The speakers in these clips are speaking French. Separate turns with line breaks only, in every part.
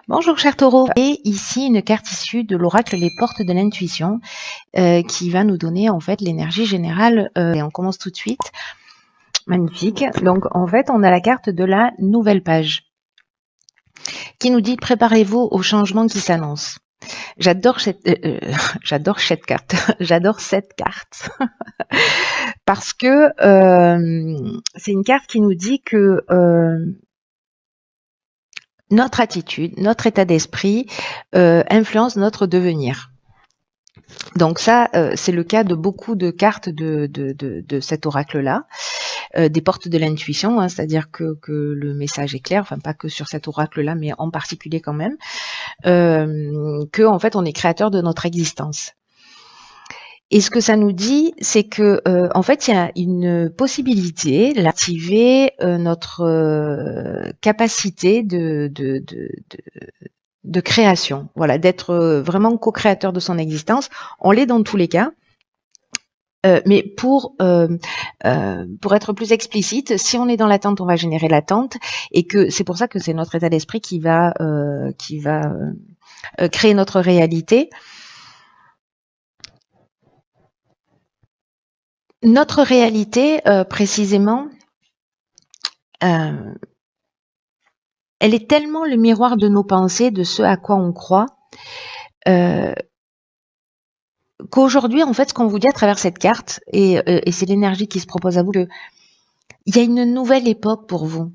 Bonjour cher taureau, et ici une carte issue de l'oracle Les Portes de l'Intuition qui va nous donner en fait l'énergie générale et on commence tout de suite. Magnifique. Donc en fait on a la carte de la nouvelle page qui nous dit préparez-vous au changement qui s'annonce. J'adore cette, j'adore cette carte, j'adore cette carte parce que c'est une carte qui nous dit que notre attitude, notre état d'esprit influence notre devenir. Donc ça, c'est le cas de beaucoup de cartes de cet oracle-là, des portes de l'intuition, hein, c'est-à-dire que le message est clair, enfin pas que sur cet oracle-là, mais en particulier quand même, que en fait on est créateur de notre existence. Et ce que ça nous dit, c'est que en fait, il y a une possibilité d'activer notre capacité de création, voilà, d'être vraiment co-créateur de son existence. On l'est dans tous les cas. Mais pour être plus explicite, si on est dans l'attente, on va générer l'attente, et que c'est pour ça que c'est notre état d'esprit qui va créer notre réalité. Notre réalité, précisément, elle est tellement le miroir de nos pensées, de ce à quoi on croit, qu'aujourd'hui, en fait, ce qu'on vous dit à travers cette carte, et c'est l'énergie qui se propose à vous, qu'il y a une nouvelle époque pour vous.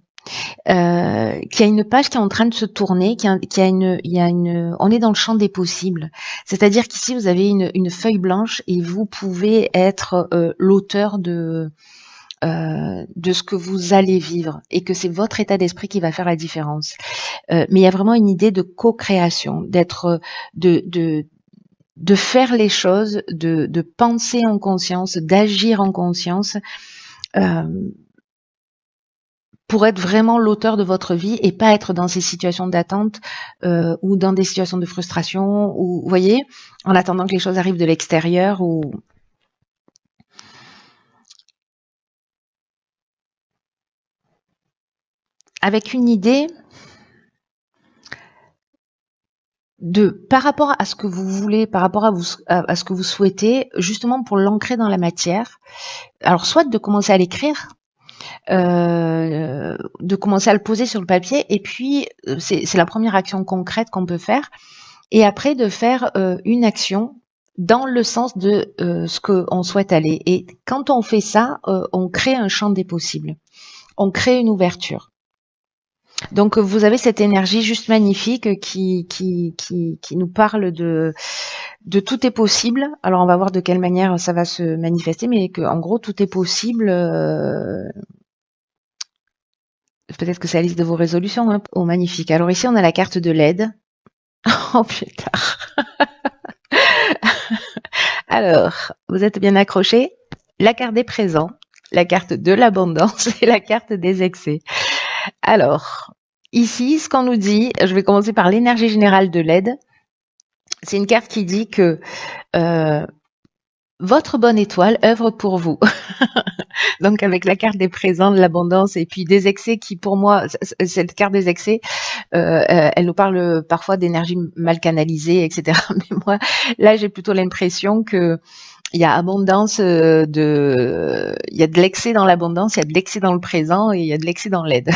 Qu'il y a une page qui est en train de se tourner, on est dans le champ des possibles. C'est-à-dire qu'ici, vous avez une feuille blanche et vous pouvez être l'auteur de ce que vous allez vivre et que c'est votre état d'esprit qui va faire la différence. Mais il y a vraiment une idée de co-création, d'être, de faire les choses, de penser en conscience, d'agir en conscience. Pour être vraiment l'auteur de votre vie et pas être dans ces situations d'attente ou dans des situations de frustration ou, vous voyez, en attendant que les choses arrivent de l'extérieur ou... Avec une idée de, par rapport à ce que vous voulez, par rapport à ce que vous souhaitez, justement pour l'ancrer dans la matière, alors soit de commencer à l'écrire, de commencer à le poser sur le papier, et puis c'est la première action concrète qu'on peut faire, et après de faire une action dans le sens de ce qu'on souhaite aller. Et quand on fait ça, on crée un champ des possibles, on crée une ouverture. Donc vous avez cette énergie juste magnifique qui nous parle de tout est possible. Alors on va voir de quelle manière ça va se manifester, mais que en gros tout est possible. Peut-être que c'est la liste de vos résolutions. Hein. Oh, magnifique. Alors ici, on a la carte de l'aide. Oh putain. Alors, vous êtes bien accrochés. La carte des présents, la carte de l'abondance et la carte des excès. Alors, ici, ce qu'on nous dit, je vais commencer par l'énergie générale de l'aide. C'est une carte qui dit que votre bonne étoile œuvre pour vous. Donc avec la carte des présents, de l'abondance et puis des excès qui pour moi, cette carte des excès, elle nous parle parfois d'énergie mal canalisée, etc. Mais moi, là, j'ai plutôt l'impression que il y a abondance il y a de l'excès dans l'abondance, il y a de l'excès dans le présent et il y a de l'excès dans l'aide.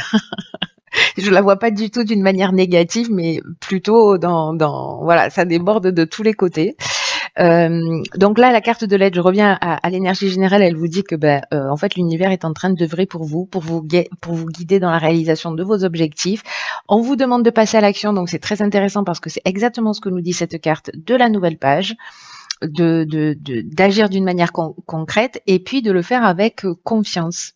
Je la vois pas du tout d'une manière négative, mais plutôt voilà, ça déborde de tous les côtés. Donc là, la carte de l'aide, je reviens à l'énergie générale, elle vous dit que en fait, l'univers est en train d'œuvrer pour vous guider dans la réalisation de vos objectifs. On vous demande de passer à l'action, donc c'est très intéressant parce que c'est exactement ce que nous dit cette carte de la nouvelle page, d'agir d'une manière concrète et puis de le faire avec confiance.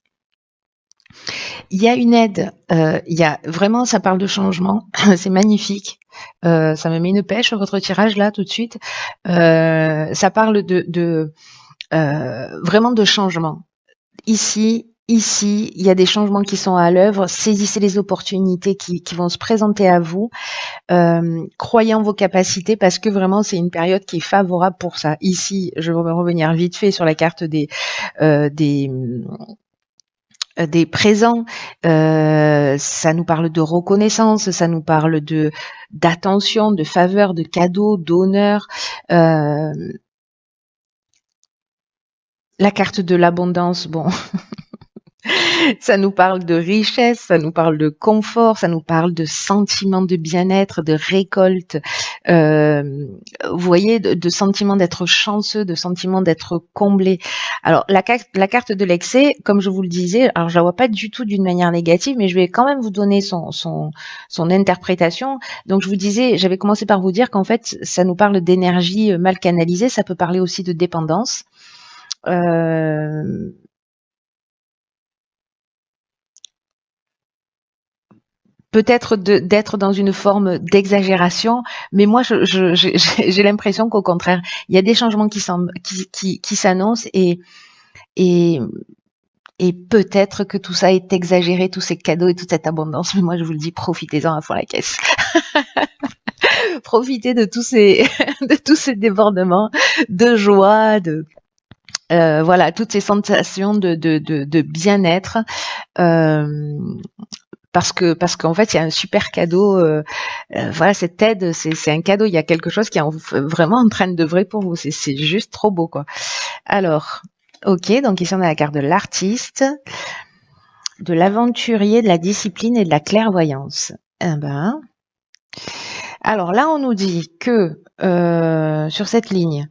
Il y a une aide, il y a vraiment, ça parle de changement, c'est magnifique. Ça me met une pêche votre tirage là tout de suite. Ça parle de vraiment de changement. Ici, il y a des changements qui sont à l'œuvre. Saisissez les opportunités qui vont se présenter à vous. Croyez en vos capacités parce que vraiment c'est une période qui est favorable pour ça. Ici, je vais revenir vite fait sur la carte des présents, ça nous parle de reconnaissance, ça nous parle de d'attention, de faveur, de cadeaux, d'honneur. La carte de l'abondance, bon, ça nous parle de richesse, ça nous parle de confort, ça nous parle de sentiment de bien-être, de récolte. Vous voyez, de sentiment d'être chanceux, de sentiment d'être comblé. Alors la carte de l'excès, comme je vous le disais, alors je la vois pas du tout d'une manière négative, mais je vais quand même vous donner son interprétation. Donc je vous disais, j'avais commencé par vous dire qu'en fait, ça nous parle d'énergie mal canalisée, ça peut parler aussi de dépendance. Peut-être d'être dans une forme d'exagération, mais moi j'ai l'impression qu'au contraire, il y a des changements qui s'annoncent et et peut-être que tout ça est exagéré, tous ces cadeaux et toute cette abondance. Mais moi je vous le dis, profitez-en à fond la caisse. Profitez de tous ces de tous ces débordements de joie, de voilà, toutes ces sensations de bien-être. Parce qu'en fait il y a un super cadeau, voilà, cette aide, c'est un cadeau, il y a quelque chose qui est vraiment en train d'œuvrer pour vous, c'est juste trop beau quoi. Alors, ok, donc ici on a la carte de l'artiste, de l'aventurier, de la discipline et de la clairvoyance. Eh ben, alors là on nous dit que sur cette ligne,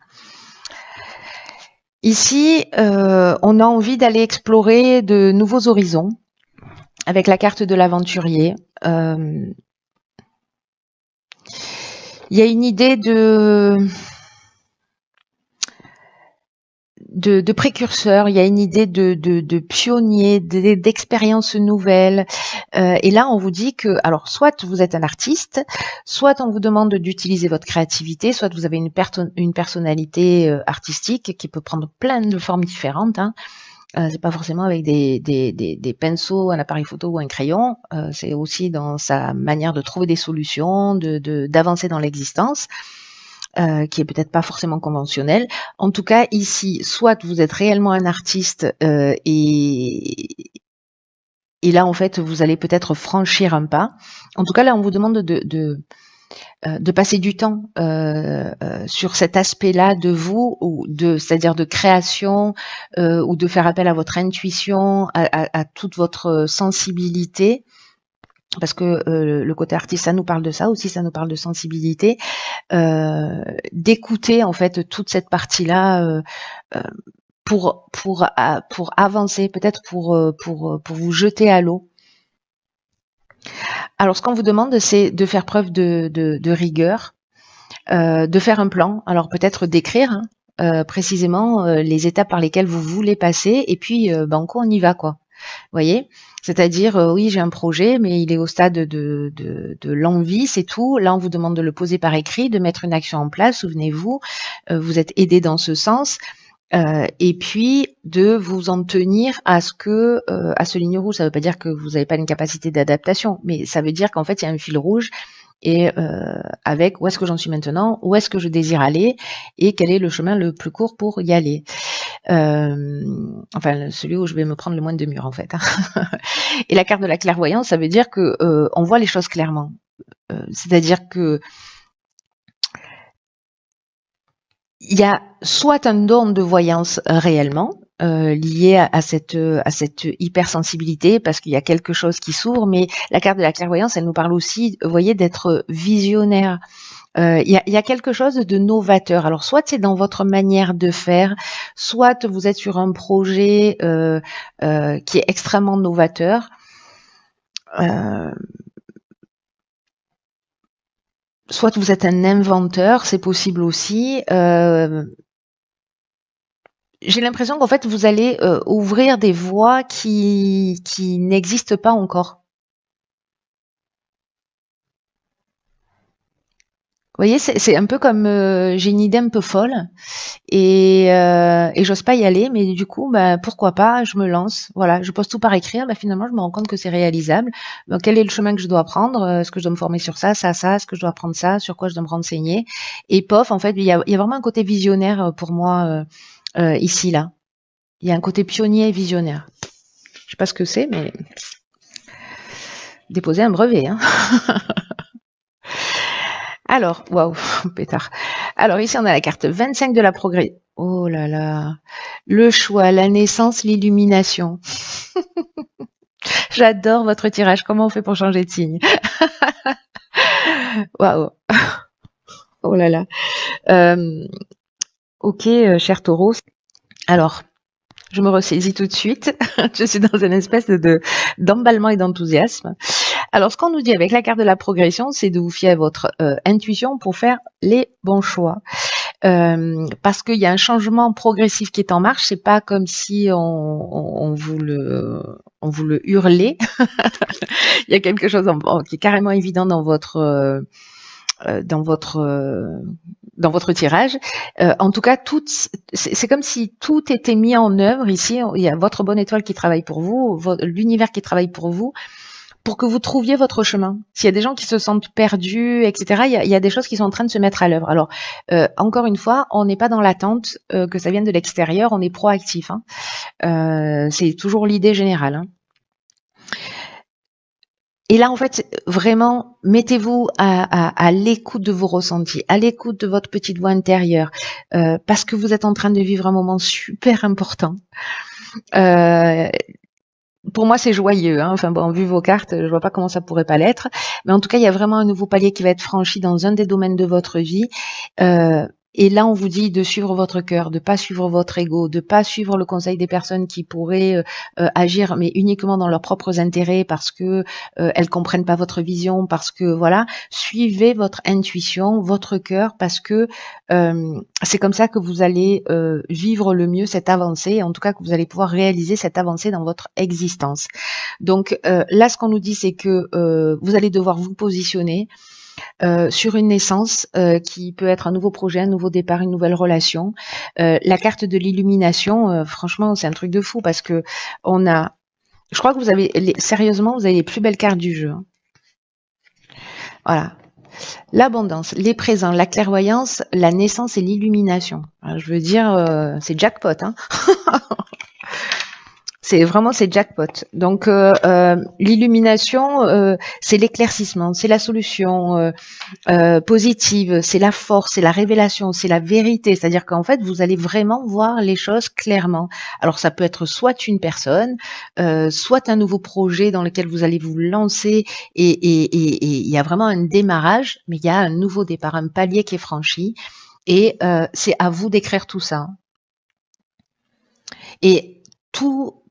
ici on a envie d'aller explorer de nouveaux horizons avec la carte de l'aventurier. Il y a une idée de précurseur, il y a une idée de pionnier, d'expériences nouvelles. Et là, on vous dit que, alors, soit vous êtes un artiste, soit on vous demande d'utiliser votre créativité, soit vous avez une personnalité artistique qui peut prendre plein de formes différentes. Hein. C'est pas forcément avec des pinceaux, un appareil photo ou un crayon. C'est aussi dans sa manière de trouver des solutions, d'avancer dans l'existence. Qui est peut-être pas forcément conventionnel. En tout cas, ici, soit vous êtes réellement un artiste et là, en fait, vous allez peut-être franchir un pas. En tout cas, là, on vous demande de passer du temps sur cet aspect-là de vous, c'est-à-dire de création, ou de faire appel à votre intuition, à toute votre sensibilité. Parce que le côté artiste, ça nous parle de ça aussi, ça nous parle de sensibilité, d'écouter en fait toute cette partie-là pour avancer, peut-être pour vous jeter à l'eau. Alors, ce qu'on vous demande, c'est de faire preuve de rigueur, de faire un plan. Alors, peut-être d'écrire précisément les étapes par lesquelles vous voulez passer, et puis banco, on y va, quoi. Voyez, c'est-à-dire oui, j'ai un projet, mais il est au stade de l'envie, c'est tout. Là, on vous demande de le poser par écrit, de mettre une action en place. Souvenez-vous, vous êtes aidé dans ce sens. Et puis de vous en tenir à ce ligne rouge. Ça ne veut pas dire que vous n'avez pas une capacité d'adaptation, mais ça veut dire qu'en fait il y a un fil rouge et avec où est-ce que j'en suis maintenant, où est-ce que je désire aller et quel est le chemin le plus court pour y aller. Enfin, celui où je vais me prendre le moins de murs en fait. Et la carte de la clairvoyance, ça veut dire que on voit les choses clairement. C'est-à-dire que il y a soit un don de voyance réellement lié à cette hypersensibilité parce qu'il y a quelque chose qui s'ouvre, mais la carte de la clairvoyance, elle nous parle aussi, vous voyez, d'être visionnaire. Il y a quelque chose de novateur. Alors, soit c'est dans votre manière de faire, soit vous êtes sur un projet qui est extrêmement novateur. Soit vous êtes un inventeur, c'est possible aussi. J'ai l'impression qu'en fait, vous allez ouvrir des voies qui n'existent pas encore. Vous voyez, c'est un peu comme j'ai une idée un peu folle et j'ose pas y aller, mais du coup, bah, pourquoi pas, je me lance. Voilà, je pose tout par écrire, bah, finalement, je me rends compte que c'est réalisable. Donc, quel est le chemin que je dois prendre? Est-ce que je dois me former sur ça? Est-ce que je dois apprendre ça? Sur quoi je dois me renseigner? Et pof, en fait, il y a vraiment un côté visionnaire pour moi ici, là. Il y a un côté pionnier et visionnaire. Je sais pas ce que c'est, mais déposer un brevet, hein. Alors, waouh, pétard. Alors ici, on a la carte 25 de la progrès. Oh là là. Le choix, la naissance, l'illumination. J'adore votre tirage. Comment on fait pour changer de signe? Waouh. Oh là là. Ok, cher taureau. Alors, je me ressaisis tout de suite. Je suis dans une espèce d'emballement et d'enthousiasme. Alors, ce qu'on nous dit avec la carte de la progression, c'est de vous fier à votre intuition pour faire les bons choix. Parce qu'il y a un changement progressif qui est en marche. C'est pas comme si on vous le hurlait. Il y a quelque chose qui est carrément évident dans votre tirage. En tout cas, c'est comme si tout était mis en œuvre ici. Il y a votre bonne étoile qui travaille pour vous, l'univers qui travaille pour vous, pour que vous trouviez votre chemin. S'il y a des gens qui se sentent perdus, etc., il y a des choses qui sont en train de se mettre à l'œuvre. Alors, encore une fois, on n'est pas dans l'attente que ça vienne de l'extérieur, on est proactif. Hein. C'est toujours l'idée générale. Hein. Et là, en fait, vraiment, mettez-vous à l'écoute de vos ressentis, à l'écoute de votre petite voix intérieure, parce que vous êtes en train de vivre un moment super important. Pour moi, c'est joyeux. Hein. Enfin bon, vu vos cartes, je vois pas comment ça pourrait pas l'être. Mais en tout cas, il y a vraiment un nouveau palier qui va être franchi dans un des domaines de votre vie. Et là, on vous dit de suivre votre cœur, de pas suivre votre ego, de pas suivre le conseil des personnes qui pourraient agir, mais uniquement dans leurs propres intérêts parce que elles comprennent pas votre vision, parce que voilà, suivez votre intuition, votre cœur, parce que c'est comme ça que vous allez vivre le mieux cette avancée, en tout cas que vous allez pouvoir réaliser cette avancée dans votre existence. Donc là, ce qu'on nous dit, c'est que vous allez devoir vous positionner sur une naissance qui peut être un nouveau projet, un nouveau départ, une nouvelle relation. La carte de l'illumination, franchement, c'est un truc de fou parce que je crois que vous avez, sérieusement, vous avez les plus belles cartes du jeu. Hein. Voilà. L'abondance, les présents, la clairvoyance, la naissance et l'illumination. Je veux dire, c'est jackpot. Hein. C'est jackpot. Donc l'illumination, c'est l'éclaircissement, c'est la solution positive, c'est la force, c'est la révélation, c'est la vérité. C'est-à-dire qu'en fait, vous allez vraiment voir les choses clairement. Alors ça peut être soit une personne, soit un nouveau projet dans lequel vous allez vous lancer et il y a vraiment un démarrage, mais il y a un nouveau départ, un palier qui est franchi. Et c'est à vous d'écrire tout ça. Et tout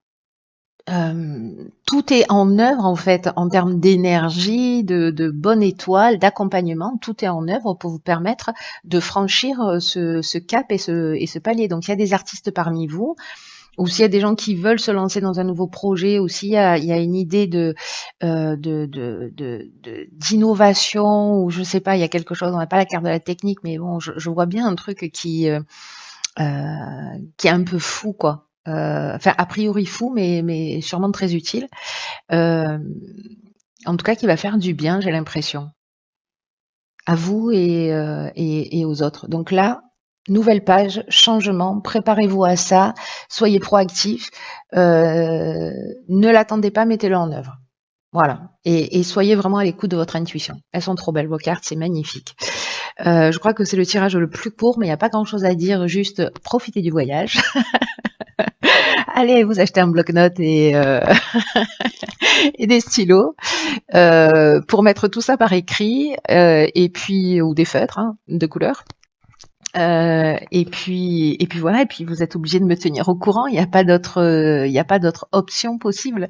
est en œuvre en fait en termes d'énergie, de bonne étoile, d'accompagnement. Tout est en œuvre pour vous permettre de franchir ce cap et ce palier. Donc il y a des artistes parmi vous, ou s'il y a des gens qui veulent se lancer dans un nouveau projet, ou s'il y a une idée d'innovation, ou je sais pas, il y a quelque chose. On n'a pas la carte de la technique, mais bon, je vois bien un truc qui est un peu fou quoi. Enfin, a priori fou, mais sûrement très utile. En tout cas, qui va faire du bien, j'ai l'impression. À vous et aux autres. Donc là, nouvelle page, changement, préparez-vous à ça, soyez proactifs, ne l'attendez pas, mettez-le en œuvre. Voilà. Et soyez vraiment à l'écoute de votre intuition. Elles sont trop belles, vos cartes, c'est magnifique. Je crois que c'est le tirage le plus court, mais il n'y a pas grand-chose à dire, juste profitez du voyage. Allez vous acheter un bloc-notes et des stylos pour mettre tout ça par écrit et puis ou des feutres hein, de couleur. Et puis voilà, et puis vous êtes obligé de me tenir au courant. Il n'y a pas d'autre option possible.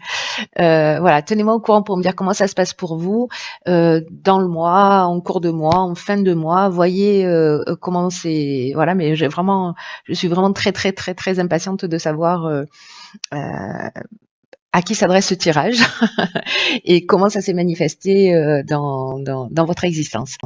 Voilà, tenez-moi au courant pour me dire comment ça se passe pour vous dans le mois, en cours de mois, en fin de mois. Voyez comment c'est. Voilà, mais je suis vraiment très très très très impatiente de savoir à qui s'adresse ce tirage et comment ça s'est manifesté dans votre existence.